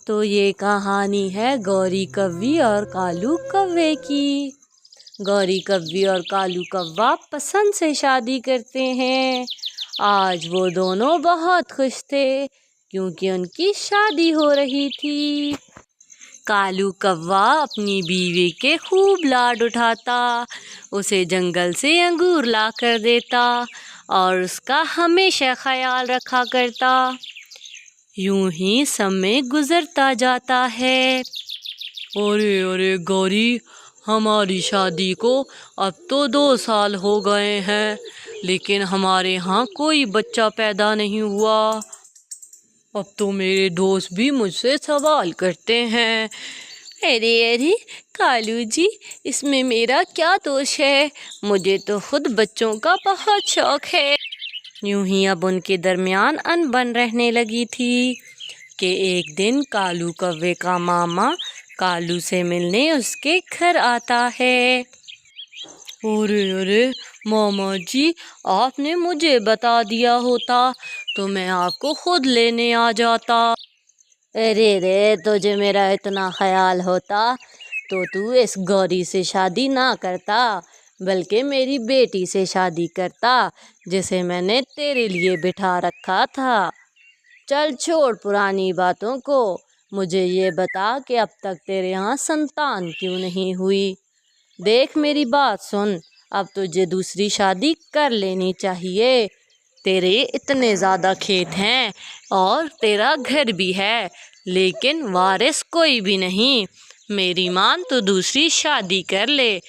تو یہ کہانی ہے گوری کوی اور کالو کوے کی۔ گوری کوی اور کالو کوا پسند سے شادی کرتے ہیں۔ آج وہ دونوں بہت خوش تھے کیونکہ ان کی شادی ہو رہی تھی۔ کالو کوا اپنی بیوی کے خوب لاڈ اٹھاتا، اسے جنگل سے انگور لا کر دیتا اور اس کا ہمیشہ خیال رکھا کرتا۔ یوں ہی سمے گزرتا جاتا ہے۔ ارے گوری، ہماری شادی کو اب تو 2 سال ہو گئے ہیں لیکن ہمارے ہاں کوئی بچہ پیدا نہیں ہوا۔ اب تو میرے دوست بھی مجھ سے سوال کرتے ہیں، ارے کالو جی، اس میں میرا کیا دوش ہے؟ مجھے تو خود بچوں کا بہت شوق ہے۔ یوں ہی اب ان کے درمیان انبن رہنے لگی تھی کہ ایک دن کالو کوے کا ماما کالو سے ملنے اس کے گھر آتا ہے۔ ارے ماما جی، آپ نے مجھے بتا دیا ہوتا تو میں آپ کو خود لینے آ جاتا۔ ارے تجھے میرا اتنا خیال ہوتا تو اس گوری سے شادی نہ کرتا بلکہ میری بیٹی سے شادی کرتا جسے میں نے تیرے لیے بٹھا رکھا تھا۔ چل چھوڑ پرانی باتوں کو، مجھے یہ بتا کہ اب تک تیرے یہاں سنتان کیوں نہیں ہوئی؟ دیکھ میری بات سن، اب تجھے دوسری شادی کر لینی چاہیے۔ تیرے اتنے زیادہ کھیت ہیں اور تیرا گھر بھی ہے لیکن وارث کوئی بھی نہیں۔ میری مان تو دوسری شادی کر لے۔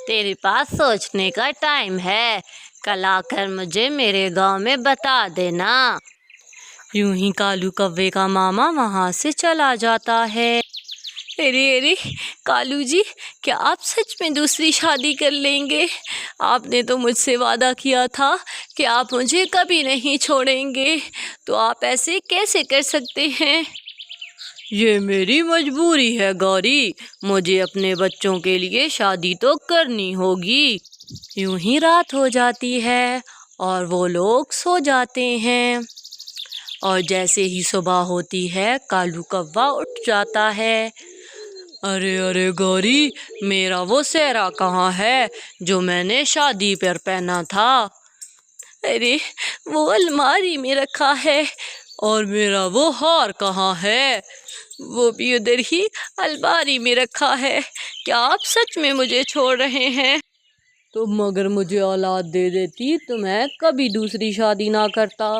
تیرے پاس سوچنے کا ٹائم ہے، کل آ کر مجھے میرے گاؤں میں بتا دینا۔ یوں ہی کالو کوے کا ماما وہاں سے چلا جاتا ہے۔ ارے کالو جی، کیا آپ سچ میں دوسری شادی کر لیں گے؟ آپ نے تو مجھ سے وعدہ کیا تھا کہ آپ مجھے کبھی نہیں چھوڑیں گے، تو آپ ایسے کیسے کر سکتے ہیں؟ یہ میری مجبوری ہے گوری، مجھے اپنے بچوں کے لیے شادی تو کرنی ہوگی۔ یوں ہی رات ہو جاتی ہے اور وہ لوگ سو جاتے ہیں، اور جیسے ہی صبح ہوتی ہے کالو کوا اٹھ جاتا ہے۔ ارے گوری، میرا وہ سہرا کہاں ہے جو میں نے شادی پر پہنا تھا؟ ارے وہ الماری میں رکھا ہے۔ اور میرا وہ ہار کہاں ہے؟ وہ بھی ادھر ہی الماری میں رکھا ہے۔ کیا آپ سچ میں مجھے چھوڑ رہے ہیں؟ تم اگر مجھے اولاد دے دیتی تو میں کبھی دوسری شادی نہ کرتا،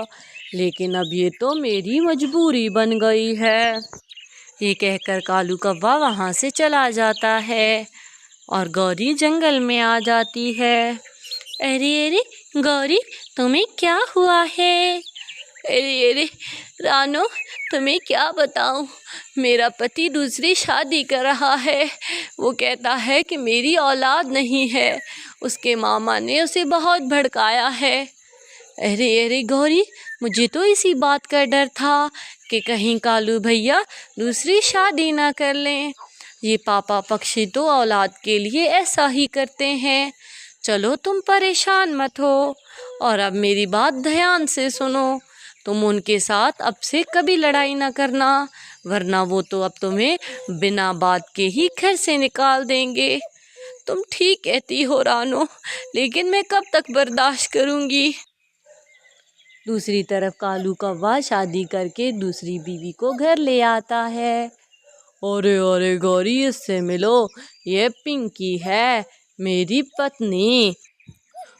لیکن اب یہ تو میری مجبوری بن گئی ہے۔ یہ کہہ کر کالو کوا وہاں سے چلا جاتا ہے اور گوری جنگل میں آ جاتی ہے۔ ارے گوری، تمہیں کیا ہوا ہے؟ ارے رانو، تمہیں کیا بتاؤں، میرا پتی دوسری شادی کر رہا ہے۔ وہ کہتا ہے کہ میری اولاد نہیں ہے، اس کے ماما نے اسے بہت بھڑکایا ہے۔ ارے گوری، مجھے تو اسی بات کا ڈر تھا کہ کہیں کالو بھیا دوسری شادی نہ کر لیں۔ یہ پاپا پکشی تو اولاد کے لیے ایسا ہی کرتے ہیں۔ چلو تم پریشان مت ہو اور اب میری بات دھیان سے سنو۔ تم ان کے ساتھ اب سے کبھی لڑائی نہ کرنا، ورنہ وہ تو اب تمہیں بنا بات کے ہی گھر سے نکال دیں گے۔ تم ٹھیک کہتی ہو رانو، لیکن میں کب تک برداشت کروں گی؟ دوسری طرف کالو کوا شادی کر کے دوسری بیوی کو گھر لے آتا ہے۔ ارے گوری، اس سے ملو، یہ پنکی ہے، میری پتنی۔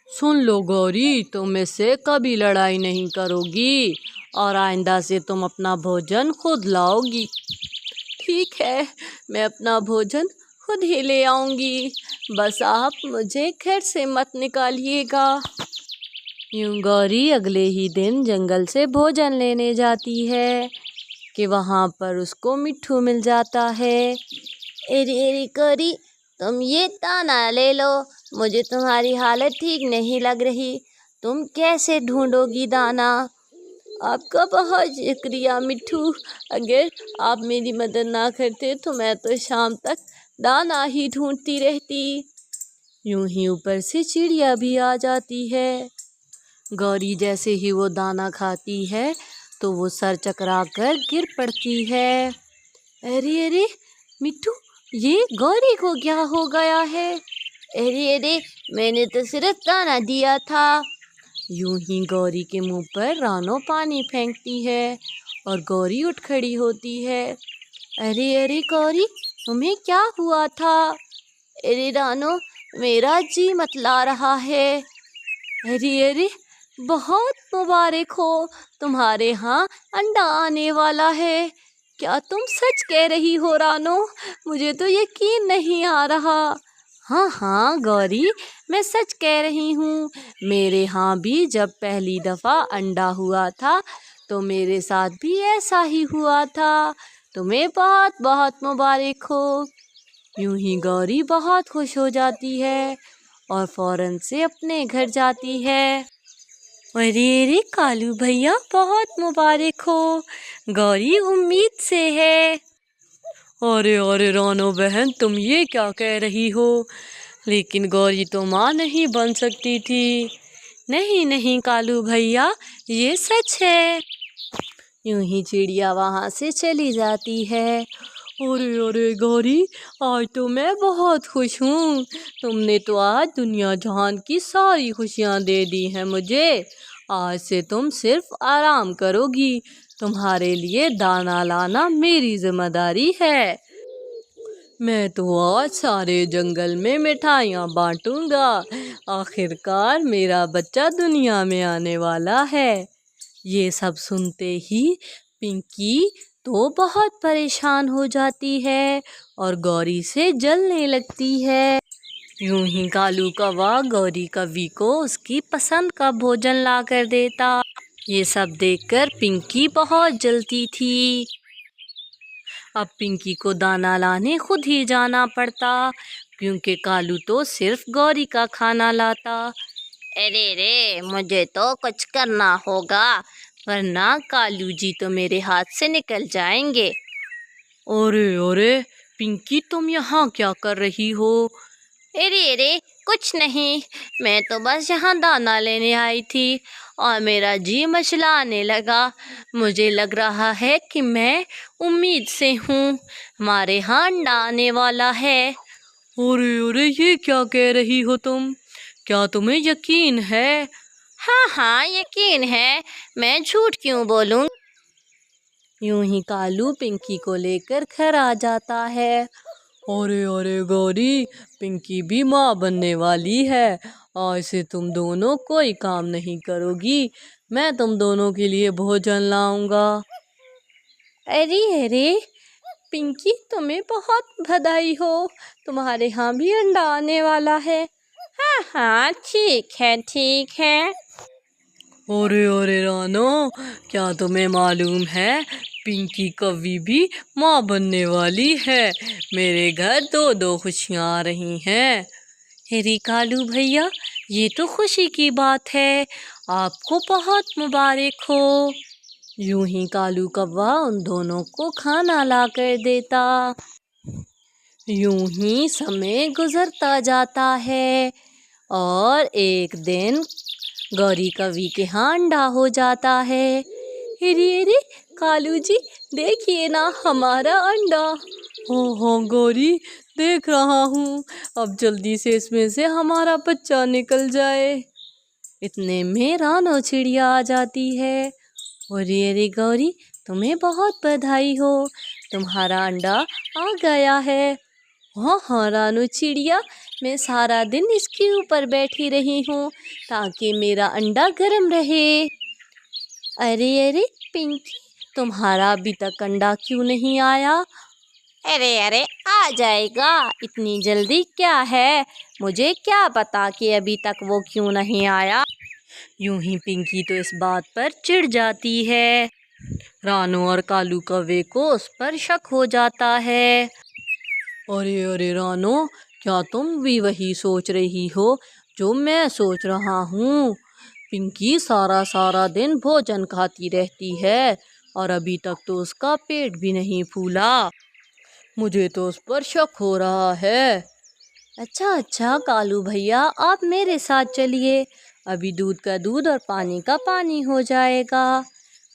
سن لو گوری، تم اس سے کبھی لڑائی نہیں کرو گی اور آئندہ سے تم اپنا بھوجن خود لاؤ گی۔ ٹھیک ہے، میں اپنا بھوجن خود ہی لے آؤں گی، بس آپ مجھے گھر سے مت نکالیے گا۔ یوں گوری اگلے ہی دن جنگل سے بھوجن لینے جاتی ہے کہ وہاں پر اس کو مٹھو مل جاتا ہے۔ ارے گوری، تم یہ دانا لے لو، مجھے تمہاری حالت ٹھیک نہیں لگ رہی، تم کیسے ڈھونڈو گی دانا؟ آپ کا بہت شکریہ مٹھو، اگر آپ میری مدد نہ کرتے تو میں تو شام تک دانا ہی ڈھونڈتی رہتی۔ یوں ہی اوپر سے چڑیا بھی آ جاتی ہے۔ گوری جیسے ہی وہ دانا کھاتی ہے تو وہ سر چکرا کر گر پڑتی ہے۔ ارے ارے مٹھو، یہ گوری کو کیا ہو گیا ہے؟ ارے میں نے تو صرف دانا دیا تھا۔ یوں ہی گوری کے منہ پر رانو پانی پھینکتی ہے اور گوری اٹھ کھڑی ہوتی ہے۔ ارے گوری، تمہیں کیا ہوا تھا؟ ارے رانو، میرا جی متلا رہا ہے۔ ارے بہت مبارک ہو، تمہارے ہاں انڈا آنے والا ہے۔ کیا تم سچ کہہ رہی ہو رانو؟ مجھے تو یقین نہیں آ رہا۔ ہاں گوری، میں سچ کہہ رہی ہوں۔ میرے ہاں بھی جب پہلی دفعہ انڈا ہوا تھا تو میرے ساتھ بھی ایسا ہی ہوا تھا۔ تمہیں بہت بہت مبارک ہو۔ یوں ہی گوری بہت خوش ہو جاتی ہے اور فوراً سے اپنے گھر جاتی ہے۔ ارے کالو بھیا، بہت مبارک ہو، گوری امید سے ہے۔ ارے رانو بہن، تم یہ کیا کہہ رہی ہو؟ لیکن گوری تو ماں نہیں بن سکتی تھی۔ نہیں کالو بھیا، یہ سچ ہے۔ یوں ہی چڑیا وہاں سے چلی جاتی ہے۔ ارے گوری، آج تو میں بہت خوش ہوں۔ تم نے تو آج دنیا جہان کی ساری خوشیاں دے دی ہیں مجھے۔ آج سے تم صرف آرام کرو گی۔ تمہارے لیے دانا لانا میری ذمہ داری ہے۔ میں تو آج سارے جنگل میں مٹھائیاں بانٹوں گا۔ آخر کار میرا بچہ دنیا میں آنے والا ہے۔ یہ سب سنتے ہی پنکی تو بہت پریشان ہو جاتی ہے اور گوری سے جلنے لگتی ہے۔ یوں ہی کالو کوا گوری کوی کو اس کی پسند کا بھوجن لا کر دیتا۔ یہ سب دیکھ کر پنکی بہت جلتی تھی۔ اب پنکی کو دانا لانے خود ہی جانا پڑتا، کیونکہ کالو تو صرف گوری کا کھانا لاتا۔ ارے مجھے تو کچھ کرنا ہوگا، ورنہ کالو جی تو میرے ہاتھ سے نکل جائیں گے۔ ارے پنکی، تم یہاں کیا کر رہی ہو؟ ارے کچھ نہیں، میں تو بس یہاں دانا لینے آئی تھی اور میرا جی مچلانے لگا۔ مجھے لگ رہا ہے کہ میں امید سے ہوں، ہمارے ہاں انڈا آنے والا ہے۔ ارے یہ کیا کہہ رہی ہو تم؟ کیا تمہیں یقین ہے؟ ہاں یقین ہے، میں جھوٹ کیوں بولوں؟ یوں ہی کالو پنکی کو لے کر گھر آ جاتا ہے۔ ارے گوری، پنکی بھی ماں بننے والی ہے۔ آج سے تم دونوں کوئی کام نہیں کرو گی، میں تم دونوں کے لیے بھوجن لاؤں گا۔ ارے پنکی، تمہیں بہت بدھائی ہو، تمہارے ہاں بھی انڈا آنے والا ہے۔ ہاں ٹھیک ہے۔ ارے رانو، کیا تمہیں معلوم ہے پنکی کوی بھی ماں بننے والی ہے؟ میرے گھر دو خوشیاں آ رہی ہیں۔ ارے کالو بھیا، یہ تو خوشی کی بات ہے، آپ کو بہت مبارک ہو۔ یوں ہی کالو کوا ان دونوں کو کھانا لا کر دیتا۔ یوں ہی سمے گزرتا جاتا ہے اور ایک دن گوری کوی کے ہاں انڈا ہو جاتا ہے۔ ارے کالو جی، دیکھیے نا ہمارا انڈا۔ ہاں گوری، دیکھ رہا ہوں، اب جلدی سے اس میں سے ہمارا بچہ نکل جائے۔ اتنے میں رانو چڑیا آ جاتی ہے۔ ارے گوری، تمہیں بہت بدھائی ہو، تمہارا انڈا آ گیا ہے۔ ہاں رانو چڑیا، میں سارا دن اس کے اوپر بیٹھی رہی ہوں تاکہ میرا انڈا گرم رہے۔ ارے پنکی، تمہارا ابھی تک انڈا کیوں نہیں آیا؟ ارے آ جائے گا، اتنی جلدی کیا ہے، مجھے کیا پتا کہ ابھی تک وہ کیوں نہیں آیا۔ یوں ہی پنکی تو اس بات پر چڑ جاتی ہے۔ رانو اور کالو کوے کو اس پر شک ہو جاتا ہے۔ ارے رانو، کیا تم بھی وہی سوچ رہی ہو جو میں سوچ رہا ہوں؟ پنکی سارا دن بھوجن کھاتی رہتی ہے اور ابھی تک تو اس کا پیٹ بھی نہیں پھولا۔ مجھے تو اس پر شک ہو رہا ہے۔ اچھا کالو بھیا، آپ میرے ساتھ چلیے، ابھی دودھ کا دودھ اور پانی کا پانی ہو جائے گا۔